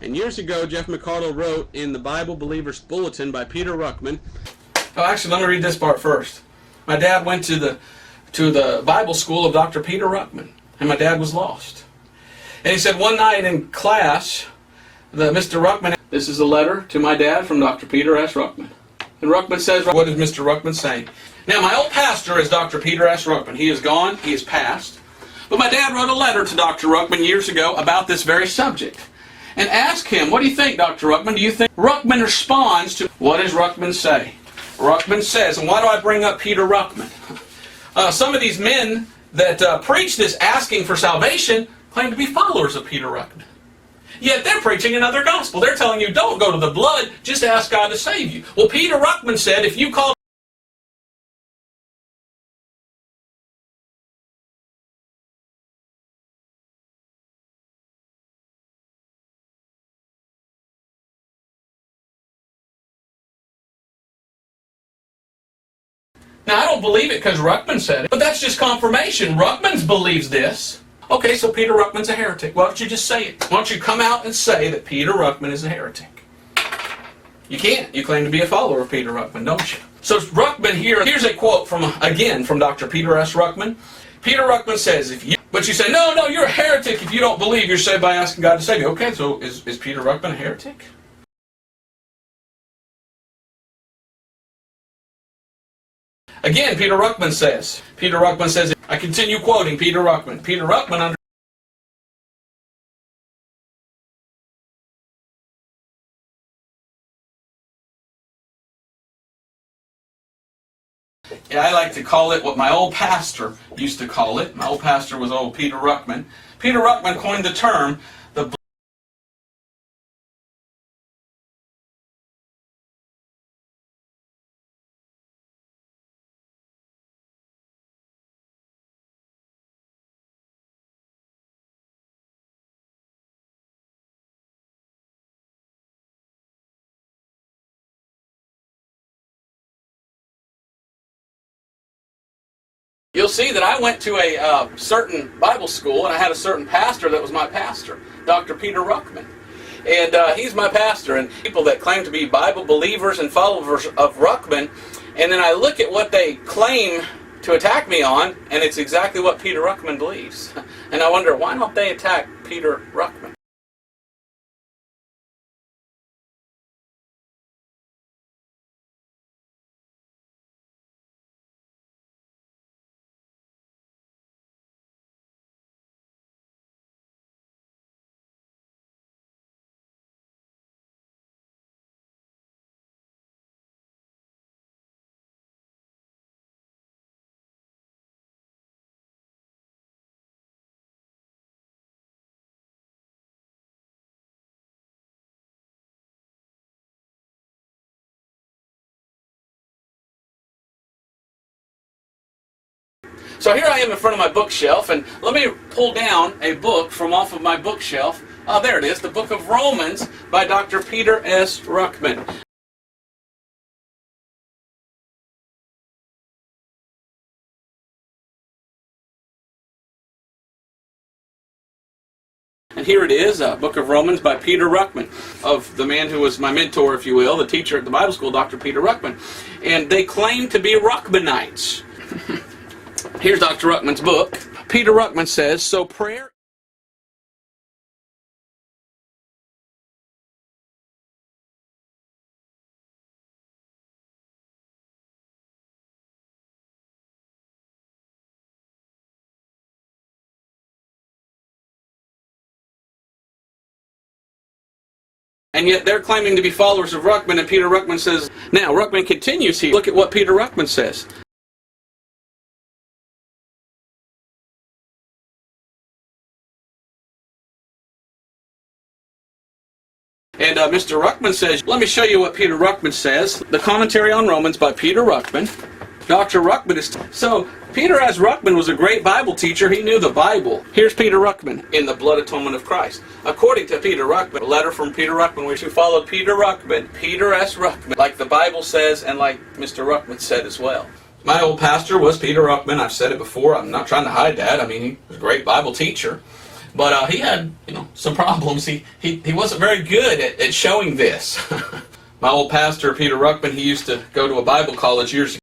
And years ago, Jeff McCardle wrote in the Bible Believers Bulletin by Peter Ruckman. Oh, actually, let me read this part first. My dad went to the Bible school of Dr. Peter Ruckman, and my dad was lost. And he said one night in class, Mr. Ruckman, this is a letter to my dad from Dr. Peter S. Ruckman. And Ruckman says, what is Mr. Ruckman saying? Now, my old pastor is Dr. Peter S. Ruckman. He is gone. He is passed. But my dad wrote a letter to Dr. Ruckman years ago about this very subject. And asked him, what do you think, Dr. Ruckman? Do you think? Ruckman responds to, what does Ruckman say? Ruckman says, and why do I bring up Peter Ruckman? Some of these men that preach this asking for salvation claim to be followers of Peter Ruckman. Yet they're preaching another gospel. They're telling you, don't go to the blood, just ask God to save you. Well, Peter Ruckman said, if you call Now, I don't believe it because Ruckman said it, but that's just confirmation. Ruckman believes this. Okay, so Peter Ruckman's a heretic. Why don't you just say it? Why don't you come out and say that Peter Ruckman is a heretic? You can't. You claim to be a follower of Peter Ruckman, don't you? So Ruckman here's a quote from Dr. Peter S. Ruckman. Peter Ruckman says, but you say, no, you're a heretic if you don't believe you're saved by asking God to save you. Okay, so is Peter Ruckman a heretic? Again, Peter Ruckman says, I continue quoting Peter Ruckman. Peter Ruckman I like to call it what my old pastor used to call it. My old pastor was old Peter Ruckman. Peter Ruckman coined the term, You'll see that I went to a certain Bible school, and I had a certain pastor that was my pastor, Dr. Peter Ruckman. And he's my pastor, and people that claim to be Bible believers and followers of Ruckman, and then I look at what they claim to attack me on, and it's exactly what Peter Ruckman believes. And I wonder, why don't they attack Peter Ruckman? So here I am in front of my bookshelf, and let me pull down a book from off of my bookshelf. Oh, there it is, the Book of Romans by Dr. Peter S. Ruckman. And here it is, Book of Romans by Peter Ruckman, of the man who was my mentor, if you will, the teacher at the Bible school, Dr. Peter Ruckman. And they claim to be Ruckmanites. Here's Dr. Ruckman's book. Peter Ruckman says, so prayer... And yet they're claiming to be followers of Ruckman, and Peter Ruckman says, now Ruckman continues here. Look at what Peter Ruckman says. And Mr. Ruckman says, let me show you what Peter Ruckman says. The commentary on Romans by Peter Ruckman. Dr. Ruckman is... So, Peter S. Ruckman was a great Bible teacher. He knew the Bible. Here's Peter Ruckman in the Blood Atonement of Christ. According to Peter Ruckman, a letter from Peter Ruckman, which who followed Peter Ruckman, Peter S. Ruckman, like the Bible says and like Mr. Ruckman said as well. My old pastor was Peter Ruckman. I've said it before. I'm not trying to hide that. I mean, he was a great Bible teacher. But he had, some problems. He wasn't very good at showing this. My old pastor, Peter Ruckman, he used to go to a Bible college years ago.